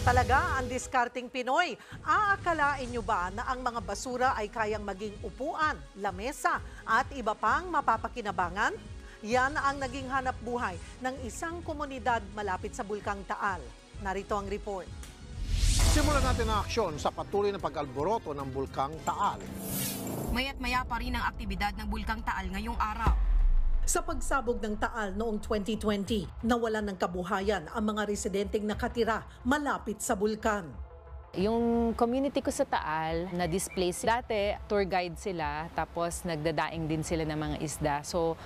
na talaga ang diskarting Pinoy. Aakalain nyo ba na ang mga basura ay kayang maging upuan, lamesa at iba pang mapapakinabangan? Yan ang naging hanap buhay ng isang komunidad malapit sa Bulkang Taal. Narito ang report. Simulan natin ang aksyon sa patuloy na pag-alboroto ng Bulkang Taal. Maya't maya pa rin ang aktibidad ng Bulkang Taal ngayong araw. Sa pagsabog ng Taal noong 2020, nawalan ng kabuhayan ang mga residenteng nakatira malapit sa bulkan. Yung community ko sa Taal, na-displace. Dati, tour guide sila, tapos nagdadaing din sila ng mga isda. So,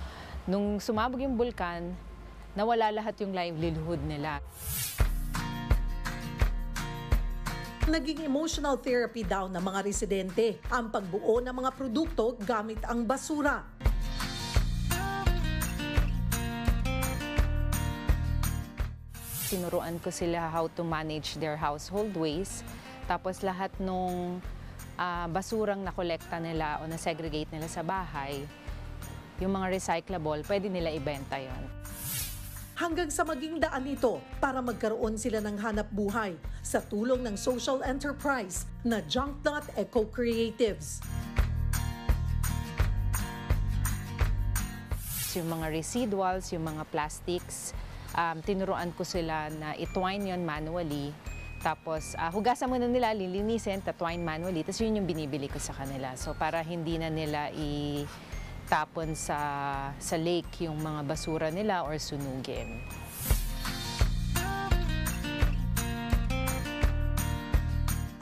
nung sumabog yung bulkan, nawala lahat yung livelihood nila. Naging emotional therapy daw ng mga residente ang pagbuo ng mga produkto gamit ang basura. Tinuruan ko sila how to manage their household waste. Tapos lahat nung basurang nakolekta nila o na-segregate nila sa bahay, yung mga recyclable, pwede nila ibenta yon. Hanggang sa maging daan ito para magkaroon sila ng hanap buhay sa tulong ng social enterprise na Junknut Eco Creatives. Yung mga residuals, yung mga plastics, tinuruan ko sila na itwine yon manually. Tapos hugasan muna nila, lilinisin, tatwine manually. Tapos yun yung binibili ko sa kanila. So para hindi na nila tapon sa lake yung mga basura nila or sunugin.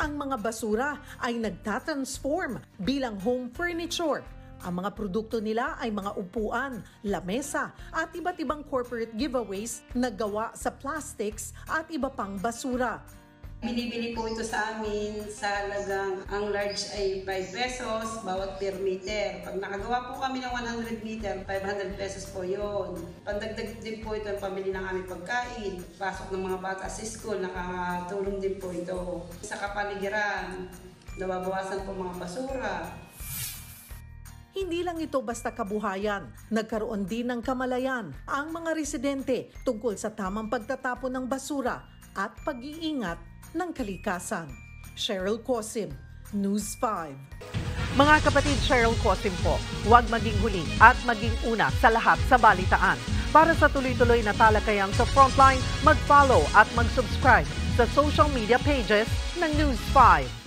Ang mga basura ay nagtatransform bilang home furniture. Ang mga produkto nila ay mga upuan, lamesa at iba't ibang corporate giveaways na gawa sa plastics at iba pang basura. Binibili po ito sa amin sa halagang ang large ay 5 pesos bawat per meter. Pag nakagawa po kami ng 100 meter, 500 pesos po yun. Pandagdag din po ito ang pamili ng aming pagkain. Pasok ng mga bata sa school, nakatulong din po ito. Sa kapaligiran, nababawasan po mga basura. Hindi lang ito basta kabuhayan, nagkaroon din ng kamalayan ang mga residente tungkol sa tamang pagtatapon ng basura at pag-iingat ng kalikasan. Cheryl Cosim, News 5. Mga kapatid, Cheryl Cosim po, huwag maging huli at maging una sa lahat sa balitaan. Para sa tuloy-tuloy na talakayan sa Frontline, mag-follow at mag-subscribe sa social media pages ng News 5.